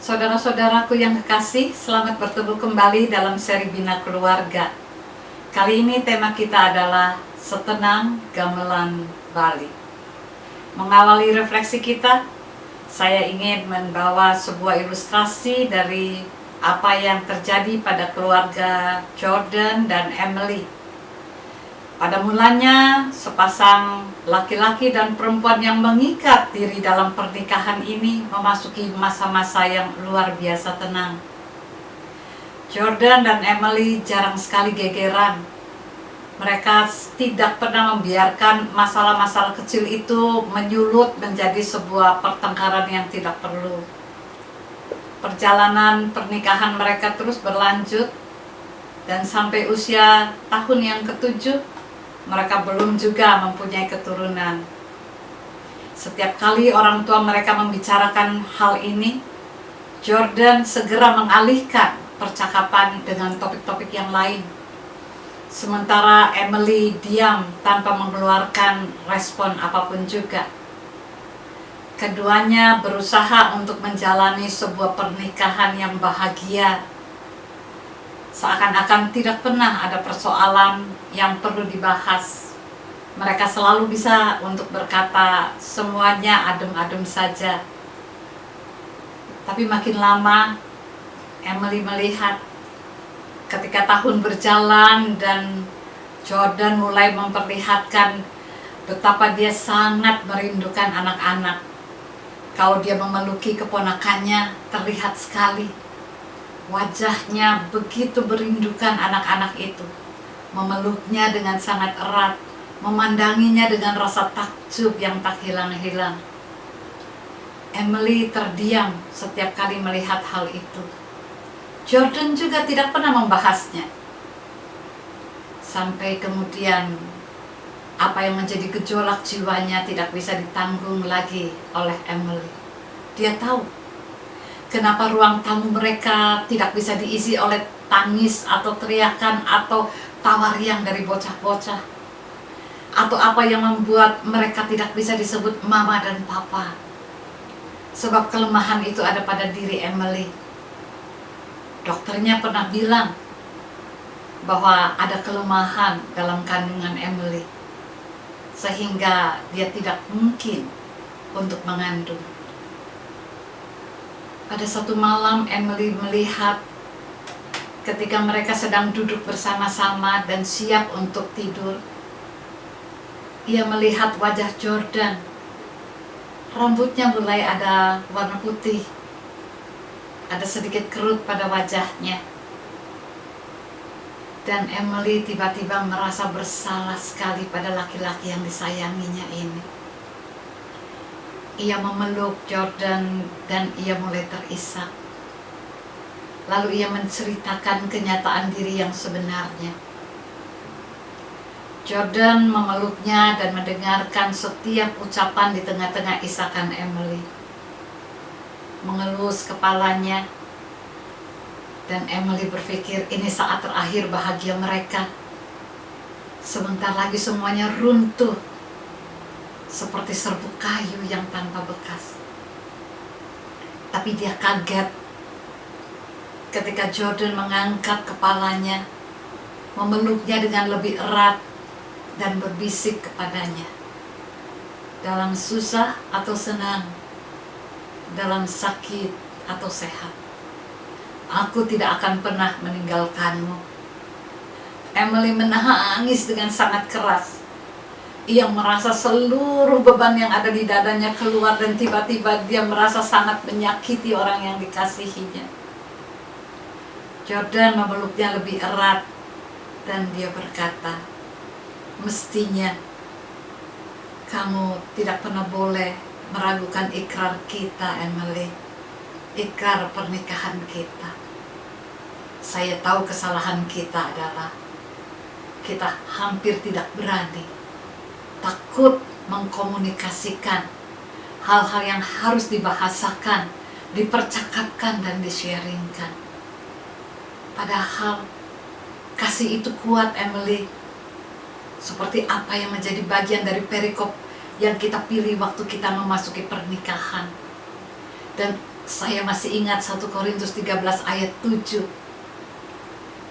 Saudara-saudaraku yang kekasih, selamat bertemu kembali dalam seri Bina Keluarga. Kali ini tema kita adalah Setenang Gamelan Bali. Mengawali refleksi kita, saya ingin membawa sebuah ilustrasi dari apa yang terjadi pada keluarga Jordan dan Emily. Pada mulanya, sepasang laki-laki dan perempuan yang mengikat diri dalam pernikahan ini memasuki masa-masa yang luar biasa tenang. Jordan dan Emily jarang sekali gegeran. Mereka tidak pernah membiarkan masalah-masalah kecil itu menyulut menjadi sebuah pertengkaran yang tidak perlu. Perjalanan pernikahan mereka terus berlanjut, dan sampai usia tahun yang ke-7, mereka belum juga mempunyai keturunan. Setiap kali orang tua mereka membicarakan hal ini, Jordan segera mengalihkan percakapan dengan topik-topik yang lain. Sementara Emily diam tanpa mengeluarkan respon apapun juga. Keduanya berusaha untuk menjalani sebuah pernikahan yang bahagia. Seakan-akan tidak pernah ada persoalan yang perlu dibahas. Mereka selalu bisa untuk berkata semuanya adem-adem saja. Tapi makin lama Emily melihat ketika tahun berjalan dan Jordan mulai memperlihatkan betapa dia sangat merindukan anak-anak. Kalau dia memeluki keponakannya, terlihat sekali wajahnya begitu merindukan anak-anak itu, memeluknya dengan sangat erat, memandanginya dengan rasa takjub yang tak hilang-hilang. Emily terdiam setiap kali melihat hal itu. Jordan juga tidak pernah membahasnya. Sampai kemudian apa yang menjadi gejolak jiwanya tidak bisa ditanggung lagi oleh Emily. Dia tahu kenapa ruang tamu mereka tidak bisa diisi oleh tangis atau teriakan atau tawa riang dari bocah-bocah, atau apa yang membuat mereka tidak bisa disebut mama dan papa. Sebab kelemahan itu ada pada diri Emily. Dokternya pernah bilang bahwa ada kelemahan dalam kandungan Emily, sehingga dia tidak mungkin untuk mengandung. Pada satu malam Emily melihat ketika mereka sedang duduk bersama-sama dan siap untuk tidur. Ia melihat wajah Jordan. Rambutnya mulai ada warna putih. Ada sedikit kerut pada wajahnya. Dan Emily tiba-tiba merasa bersalah sekali pada laki-laki yang disayanginya ini. Ia memeluk Jordan dan ia mulai terisak. Lalu ia menceritakan kenyataan diri yang sebenarnya. Jordan memeluknya dan mendengarkan setiap ucapan di tengah-tengah isakan Emily. Mengelus kepalanya, dan Emily berpikir ini saat terakhir bahagia mereka. Sebentar lagi semuanya runtuh seperti serbuk kayu yang tanpa bekas. Tapi dia kaget ketika Jordan mengangkat kepalanya, memeluknya dengan lebih erat dan berbisik kepadanya. Dalam susah atau senang, dalam sakit atau sehat, aku tidak akan pernah meninggalkanmu. Emily menangis dengan sangat keras. Ia merasa seluruh beban yang ada di dadanya keluar, dan tiba-tiba dia merasa sangat menyakiti orang yang dikasihinya. Jordan memeluknya lebih erat dan dia berkata, mestinya kamu tidak pernah boleh meragukan ikrar kita, Emily. Ikrar pernikahan kita. Saya tahu kesalahan kita adalah kita hampir tidak berani, takut mengkomunikasikan hal-hal yang harus dibahasakan, dipercakapkan dan di-sharingkan. Padahal kasih itu kuat, Emily. Seperti apa yang menjadi bagian dari perikop yang kita pilih waktu kita memasuki pernikahan. Dan Saya masih ingat 1 Korintus 13 ayat 7.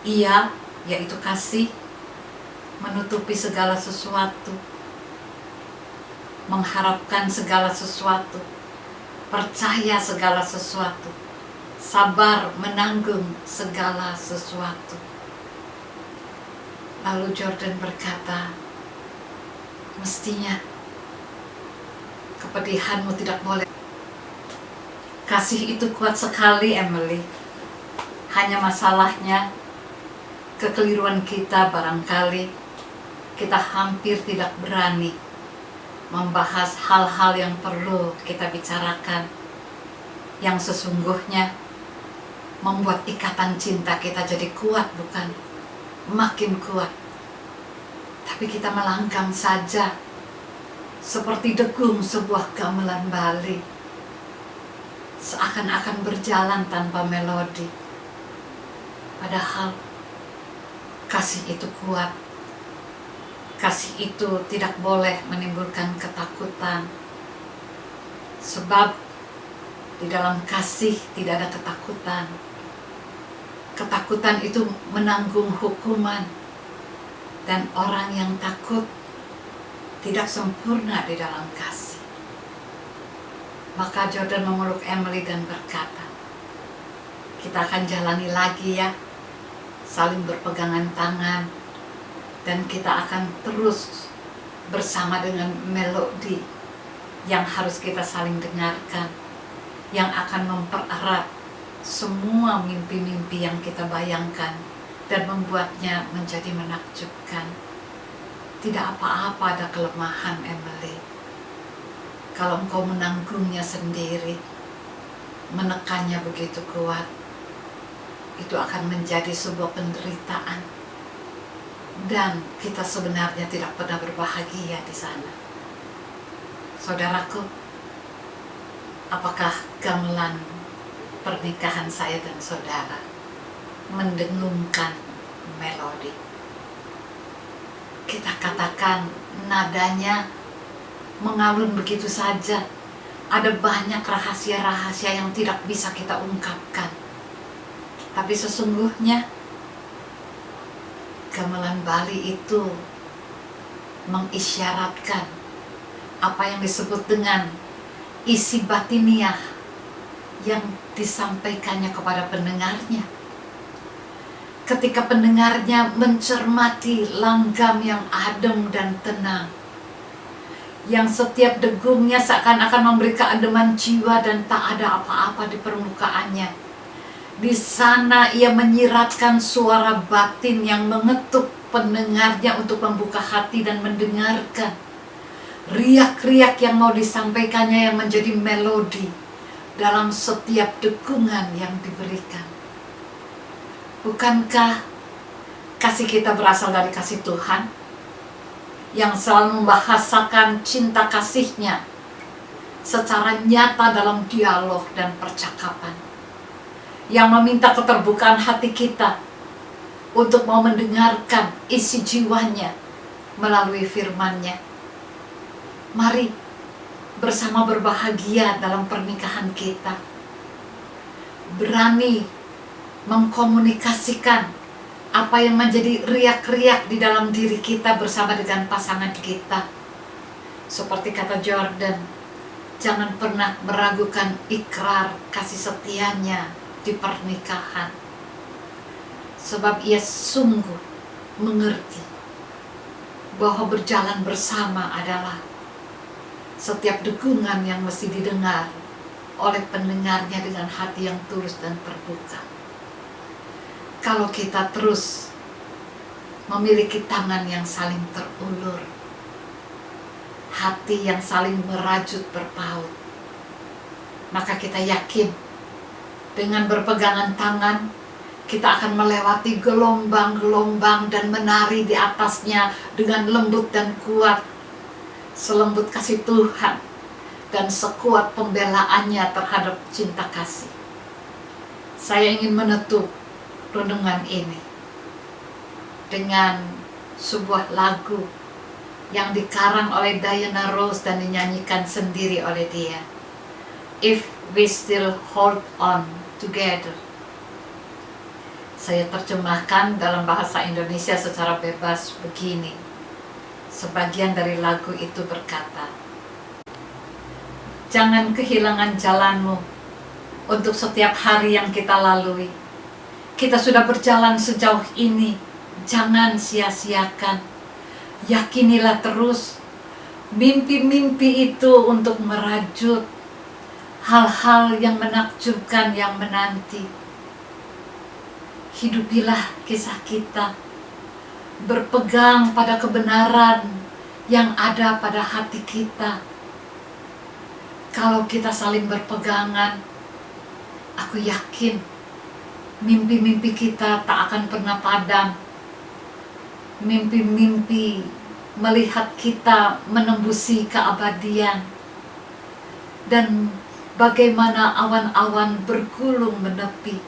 Ia, yaitu kasih, menutupi segala sesuatu, mengharapkan segala sesuatu, percaya segala sesuatu, sabar menanggung segala sesuatu. Lalu Jordan berkata, mestinya kepedihanmu tidak boleh. Kasih itu kuat sekali, Emily. Hanya masalahnya, kekeliruan kita barangkali kita hampir tidak berani membahas hal-hal yang perlu kita bicarakan, yang sesungguhnya membuat ikatan cinta kita jadi kuat, bukan makin kuat. Tapi kita melangkang saja seperti degung sebuah gamelan Bali, seakan-akan berjalan tanpa melodi. Padahal kasih itu kuat. Kasih itu tidak boleh menimbulkan ketakutan. Sebab di dalam kasih tidak ada ketakutan. Ketakutan itu menanggung hukuman. Dan orang yang takut tidak sempurna di dalam kasih. Maka Jordan memeluk Emily dan berkata, kita akan jalani lagi ya, saling berpegangan tangan, dan kita akan terus bersama dengan melodi yang harus kita saling dengarkan, yang akan mempererat semua mimpi-mimpi yang kita bayangkan dan membuatnya menjadi menakjubkan. Tidak apa-apa ada kelemahan, Emily. Kalau engkau menanggungnya sendiri, menekannya begitu kuat, itu akan menjadi sebuah penderitaan. Dan kita sebenarnya tidak pernah berbahagia di sana. Saudaraku, apakah gamelan pernikahan saya dan saudara mendengungkan melodi? Kita katakan nadanya mengalun begitu saja. Ada banyak rahasia-rahasia yang tidak bisa kita ungkapkan. Tapi sesungguhnya gamelan Bali itu mengisyaratkan apa yang disebut dengan isi batiniah yang disampaikannya kepada pendengarnya. Ketika pendengarnya mencermati langgam yang adem dan tenang, yang setiap degungnya seakan-akan memberi keademan jiwa dan tak ada apa-apa di permukaannya. Di sana ia menyiratkan suara batin yang mengetuk pendengarnya untuk membuka hati dan mendengarkan riak-riak yang mau disampaikannya yang menjadi melodi dalam setiap degungan yang diberikan. Bukankah kasih kita berasal dari kasih Tuhan yang selalu membahasakan cinta kasihnya secara nyata dalam dialog dan percakapan, yang meminta keterbukaan hati kita untuk mau mendengarkan isi jiwanya melalui firman-Nya. Mari bersama berbahagia dalam pernikahan kita, berani mengkomunikasikan apa yang menjadi riak-riak di dalam diri kita bersama dengan pasangan kita. Seperti kata Jordan, jangan pernah meragukan ikrar kasih setianya di pernikahan. Sebab ia sungguh mengerti bahwa berjalan bersama adalah setiap degungan yang mesti didengar oleh pendengarnya dengan hati yang tulus dan terbuka. Kalau kita terus memiliki tangan yang saling terulur, hati yang saling merajut berpaut, maka kita yakin dengan berpegangan tangan kita akan melewati gelombang-gelombang dan menari di atasnya dengan lembut dan kuat, selembut kasih Tuhan dan sekuat pembelaannya terhadap cinta kasih. Saya ingin menutup renungan ini dengan sebuah lagu yang dikarang oleh Diana Ross dan dinyanyikan sendiri oleh dia. If we still hold on together. Saya terjemahkan dalam bahasa Indonesia secara bebas begini. Sebagian dari lagu itu berkata, jangan kehilangan jalanmu untuk setiap hari yang kita lalui. Kita sudah berjalan sejauh ini, jangan sia-siakan. Yakinilah terus mimpi-mimpi itu untuk merajut hal-hal yang menakjubkan yang menanti. Hidupilah kisah kita, berpegang pada kebenaran yang ada pada hati kita. Kalau kita saling berpegangan, aku yakin mimpi-mimpi kita tak akan pernah padam. Mimpi-mimpi melihat kita menembusi keabadian, dan bagaimana awan-awan bergulung menepi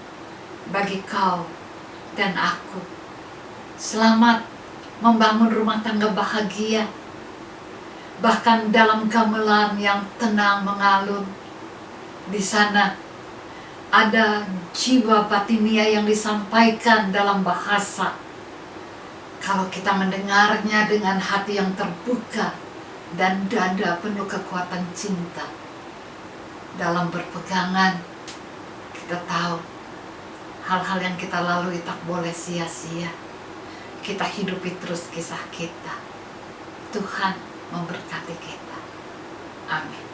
bagi kau dan aku. Selamat membangun rumah tangga bahagia, bahkan dalam gamelan yang tenang mengalun. Di sana ada jiwa batinia yang disampaikan dalam bahasa. Kalau kita mendengarnya dengan hati yang terbuka dan dada penuh kekuatan cinta, dalam berpegangan kita tahu hal-hal yang kita lalui tak boleh sia-sia. Kita hidupi terus kisah kita. Tuhan memberkati kita. Amin.